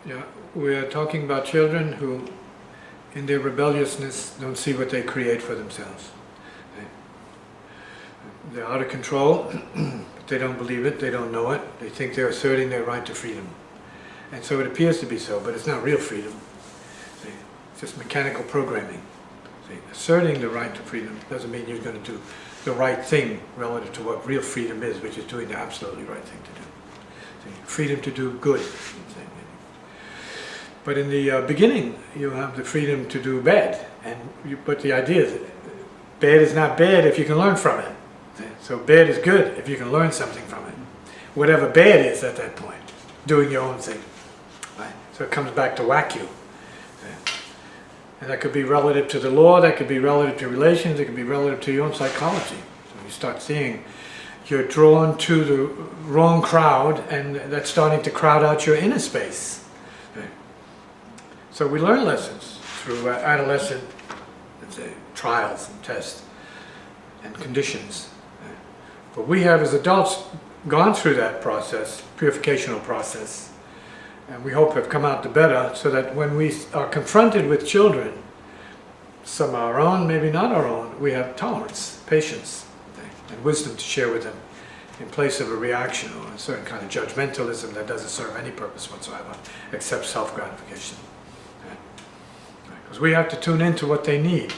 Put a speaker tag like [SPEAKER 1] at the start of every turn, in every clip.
[SPEAKER 1] Yeah, we're talking about children who, in their rebelliousness, don't see what they create for themselves. They're out of control, but they don't believe it, they don't know it, they think they're asserting their right to freedom. And so it appears to be so, but it's not real freedom. See? It's just mechanical programming. See? Asserting the right to freedom doesn't mean you're going to do the right thing relative to what real freedom is, which is doing the absolutely right thing to do. See? Freedom to do good. But in the beginning, you have the freedom to do bad. But the idea is bad is not bad if you can learn from it. So bad is good if you can learn something from it. Whatever bad is at that point, doing your own thing. Right? So it comes back to whack you. And that could be relative to the law, that could be relative to relations, it could be relative to your own psychology. So you start seeing you're drawn to the wrong crowd, and that's starting to crowd out your inner space. So we learn lessons through adolescent trials and tests and conditions. But we have, as adults, gone through that process, purificational process, and we hope have come out the better, so that when we are confronted with children, some our own, maybe not our own, we have tolerance, patience, and wisdom to share with them in place of a reaction or a certain kind of judgmentalism that doesn't serve any purpose whatsoever except self-gratification. Because we have to tune into what they need.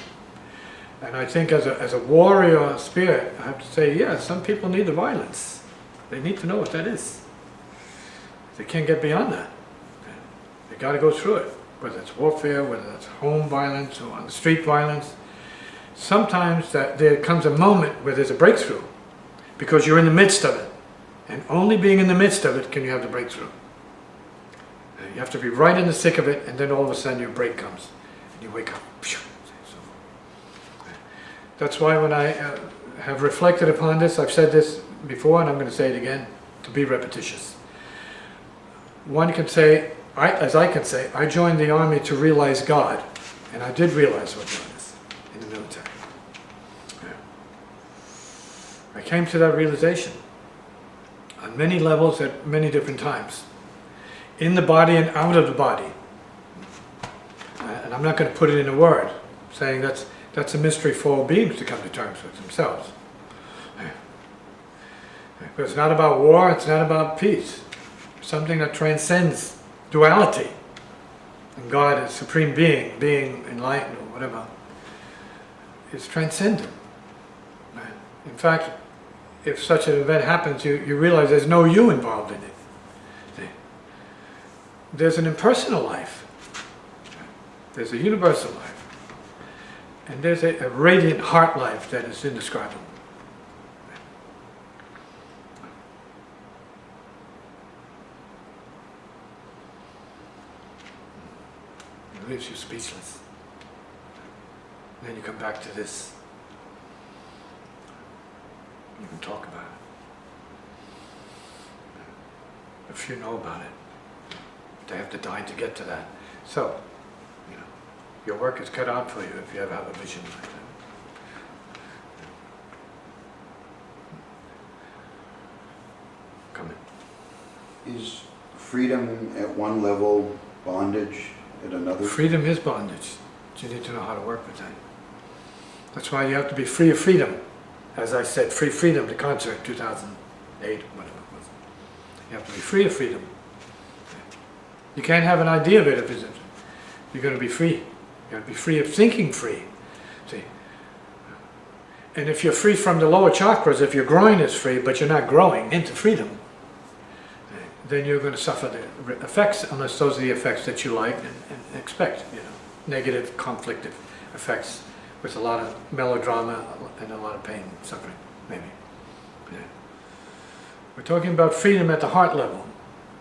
[SPEAKER 1] And I think as a warrior spirit, I have to say, yeah, some people need the violence. They need to know what that is. They can't get beyond that. They got to go through it, whether it's warfare, whether it's home violence or on the street violence. Sometimes there comes a moment where there's a breakthrough, because you're in the midst of it. And only being in the midst of it can you have the breakthrough. You have to be right in the thick of it, and then all of a sudden your break comes. And you wake up. That's why when I have reflected upon this, I've said this before and I'm going to say it again, to be repetitious. One can say, as I can say, I joined the army to realize God. And I did realize what God is in the military. Yeah. I came to that realization on many levels at many different times. In the body and out of the body. And I'm not going to put it in a word, saying that's a mystery for all beings to come to terms with themselves. But it's not about war, it's not about peace. Something that transcends duality. And God is supreme being, being enlightened or whatever, is transcendent. In fact, if such an event happens, you realize there's no you involved in it. There's an impersonal life. There's a universal life. And there's a radiant heart life that is indescribable. It leaves you speechless. And then you come back to this. You can talk about it. A few know about it. They have to die to get to that. So, your work is cut out for you if you ever have a vision like that. Come in.
[SPEAKER 2] Is freedom at one level bondage at another?
[SPEAKER 1] Freedom is bondage. But you need to know how to work with that. That's why you have to be free of freedom. As I said, Free Freedom, the concert, 2008, whatever it was. You have to be free of freedom. You can't have an idea of it if you're going to be free. You have to be free of thinking free. See? And if you're free from the lower chakras, if your groin is free, but you're not growing into freedom, then you're going to suffer the effects, unless those are the effects that you like and expect. Negative, conflictive effects with a lot of melodrama and a lot of pain and suffering, maybe. Yeah. We're talking about freedom at the heart level,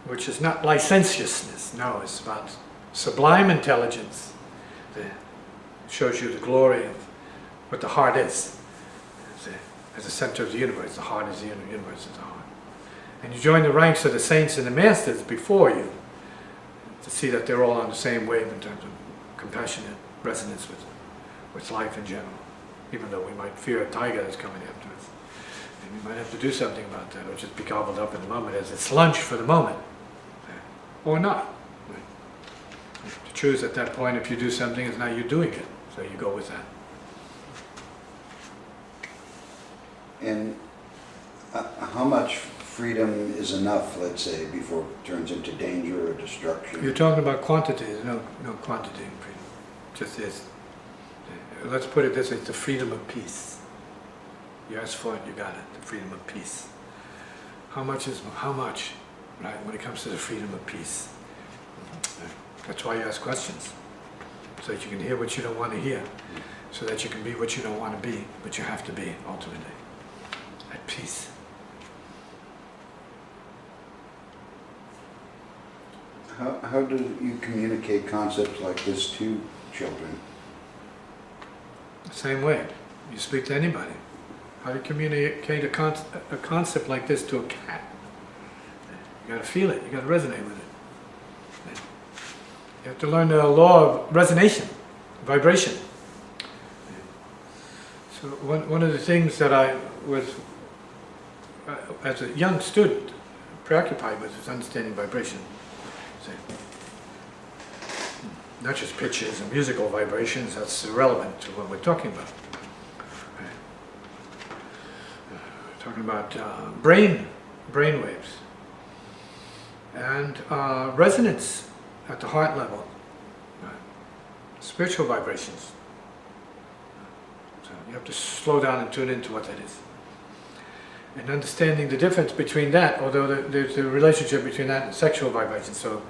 [SPEAKER 1] which is not licentiousness. No, it's about sublime intelligence. It shows you the glory of what the heart is. As the center of the universe, the heart is the universe is the heart. And you join the ranks of the saints and the masters before you to see that they're all on the same wave in terms of compassionate resonance with life in general. Even though we might fear a tiger that's coming after us. And we might have to do something about that, or just be gobbled up in the moment as it's lunch for the moment. Or not. choose at that point if you do something, it's now you're doing it. So you go with that.
[SPEAKER 2] And how much freedom is enough, let's say, before it turns into danger or destruction?
[SPEAKER 1] You're talking about quantity. There's no quantity in freedom. Just is. Let's put it this way, it's the freedom of peace. You asked for it, you got it, the freedom of peace. How much is how much, right, when it comes to the freedom of peace? That's why you ask questions, so that you can hear what you don't want to hear, so that you can be what you don't want to be, but you have to be, ultimately, at peace.
[SPEAKER 2] How do you communicate concepts like this to children?
[SPEAKER 1] Same way. You speak to anybody. How do you communicate a concept like this to a cat? You got to feel it. You got to resonate with it. You have to learn the law of resonation, vibration. So one of the things that I was, as a young student, preoccupied with is understanding vibration. Not just pitches and musical vibrations, that's irrelevant to what we're talking about. We're talking about brain waves and resonance at the heart level, spiritual vibrations. So you have to slow down and tune into what that is. And understanding the difference between that, although there's a relationship between that and sexual vibrations. So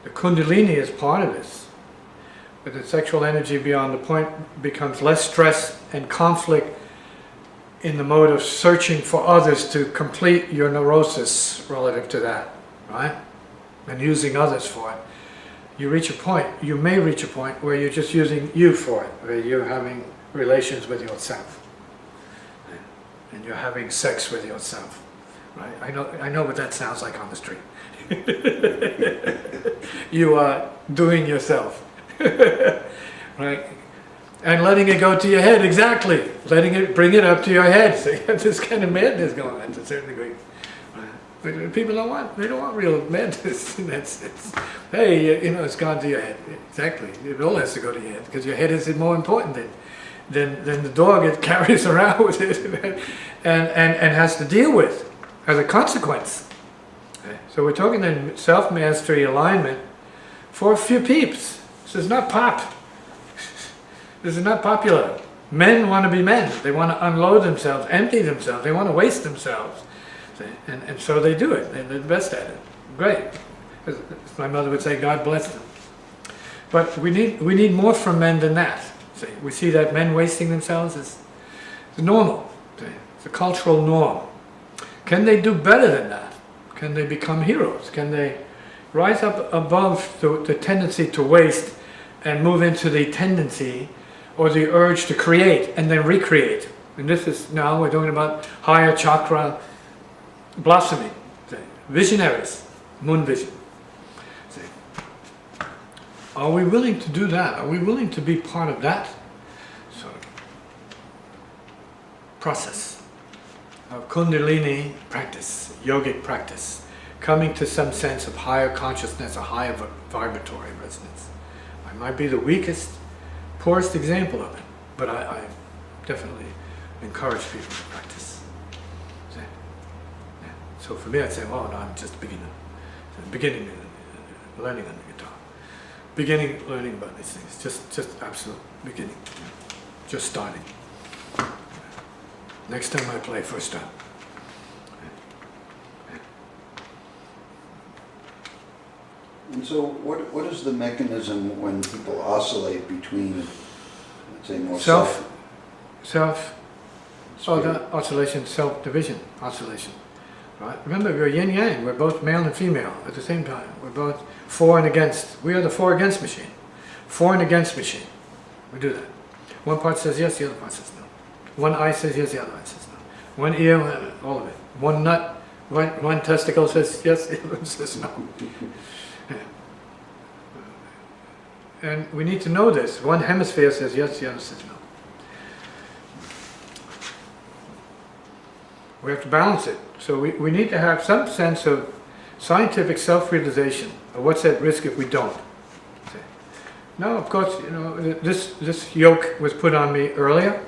[SPEAKER 1] the Kundalini is part of this. But the sexual energy beyond the point becomes less stress and conflict in the mode of searching for others to complete your neurosis relative to that, right? And using others for it. You reach a point, you may reach a point where you're just using you for it, where you're having relations with yourself. And you're having sex with yourself, right? I know what that sounds like on the street. You are doing yourself. Right? And letting it go to your head, exactly. Letting it, bring it up to your head. So you have this kind of madness going on to a certain degree. But people they don't want real madness in that sense. Hey, it's gone to your head. Exactly. It all has to go to your head, because your head is more important than the dog it carries around with it and has to deal with as a consequence. So we're talking in self-mastery alignment for a few peeps. This is not pop. This is not popular. Men want to be men. They want to unload themselves, empty themselves. They want to waste themselves. And so they do it. They're the best at it. Great. As my mother would say, God bless them. But we need more from men than that. See, we see that men wasting themselves is normal. See, it's a cultural norm. Can they do better than that? Can they become heroes? Can they rise up above the tendency to waste and move into the tendency or the urge to create and then recreate? And this is now we're talking about higher chakra blossoming. See, visionaries, moon vision. See, are we willing to do that? Are we willing to be part of that sort of process of Kundalini practice, yogic practice, coming to some sense of higher consciousness, a higher vibratory resonance? I might be the weakest, poorest example of it, but I definitely encourage people to practice. See? Yeah. So for me, I'd say, well, no, I'm just a beginner. Beginning learning on the guitar. Beginning learning about these things. Just absolute beginning. Just starting. Next time I play, first time.
[SPEAKER 2] And so what is the mechanism when people oscillate between, let's say, more
[SPEAKER 1] the oscillation, self-division, oscillation. Right? Remember, we're yin-yang, we're both male and female at the same time. We're both for and against. We are the for against machine. For and against machine. We do that. One part says yes, the other part says no. One eye says yes, the other eye says no. One ear, all of it. One nut, one testicle says yes, the other one says no. And we need to know this. One hemisphere says yes, the other says no. We have to balance it. So we need to have some sense of scientific self-realization of what's at risk if we don't. No, of course, you know, this yoke was put on me earlier,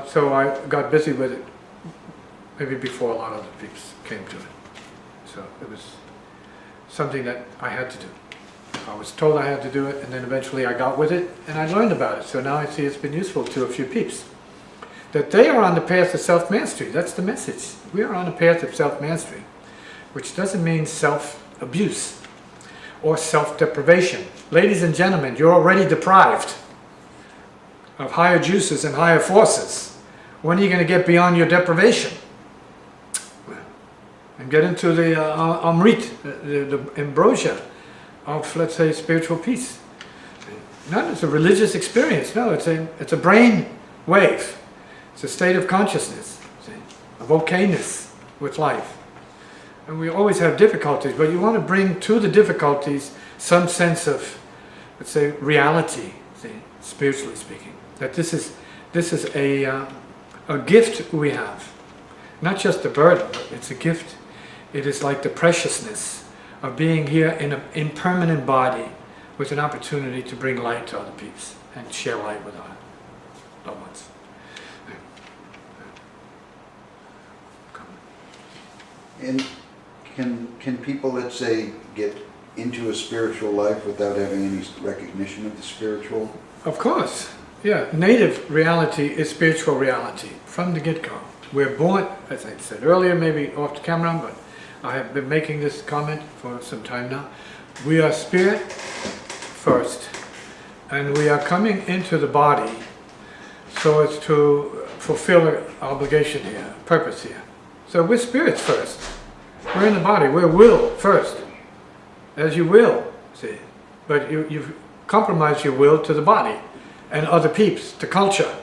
[SPEAKER 1] so I got busy with it maybe before a lot of the peeps came to it. So it was something that I had to do. I was told I had to do it, and then eventually I got with it, and I learned about it. So now I see it's been useful to a few peeps. That they are on the path of self-mastery. That's the message. We are on the path of self-mastery, which doesn't mean self-abuse or self-deprivation. Ladies and gentlemen, you're already deprived of higher juices and higher forces. When are you going to get beyond your deprivation? And get into the amrit, the ambrosia of, let's say, spiritual peace. Not as a religious experience, no, it's a brain wave. It's a state of consciousness, see, of okayness with life. And we always have difficulties, but you want to bring to the difficulties some sense of, let's say, reality, see, spiritually speaking. That this is a gift we have. Not just a burden, but it's a gift. It is like the preciousness of being here in an impermanent body with an opportunity to bring light to other people and share light with our loved ones.
[SPEAKER 2] And can people, let's say, get into a spiritual life without having any recognition of the spiritual?
[SPEAKER 1] Of course. Yeah, native reality is spiritual reality from the get-go. We're born, as I said earlier, maybe off the camera, but I have been making this comment for some time now. We are spirit first, and we are coming into the body so as to fulfill an obligation here, purpose here. So we're spirits first. We're in the body. We're will first, as you will, see. But you've compromised your will to the body and other peeps, to culture,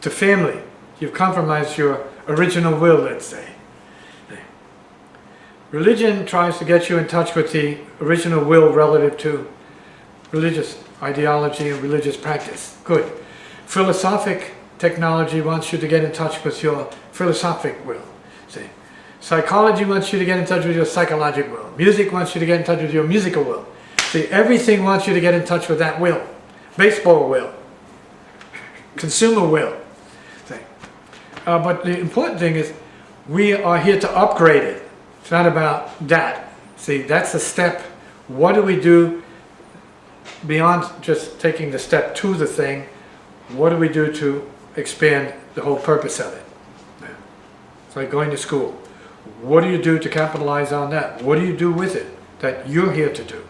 [SPEAKER 1] to family. You've compromised your original will, let's say. Religion tries to get you in touch with the original will relative to religious ideology and religious practice. Good. Philosophic technology wants you to get in touch with your philosophic will. See. Psychology wants you to get in touch with your psychological will. Music wants you to get in touch with your musical will. See, everything wants you to get in touch with that will. Baseball will. Consumer will. See. But the important thing is we are here to upgrade it. It's not about that. See, that's a step. What do we do beyond just taking the step to the thing? What do we do to expand the whole purpose of it? It's like going to school. What do you do to capitalize on that? What do you do with it that you're here to do?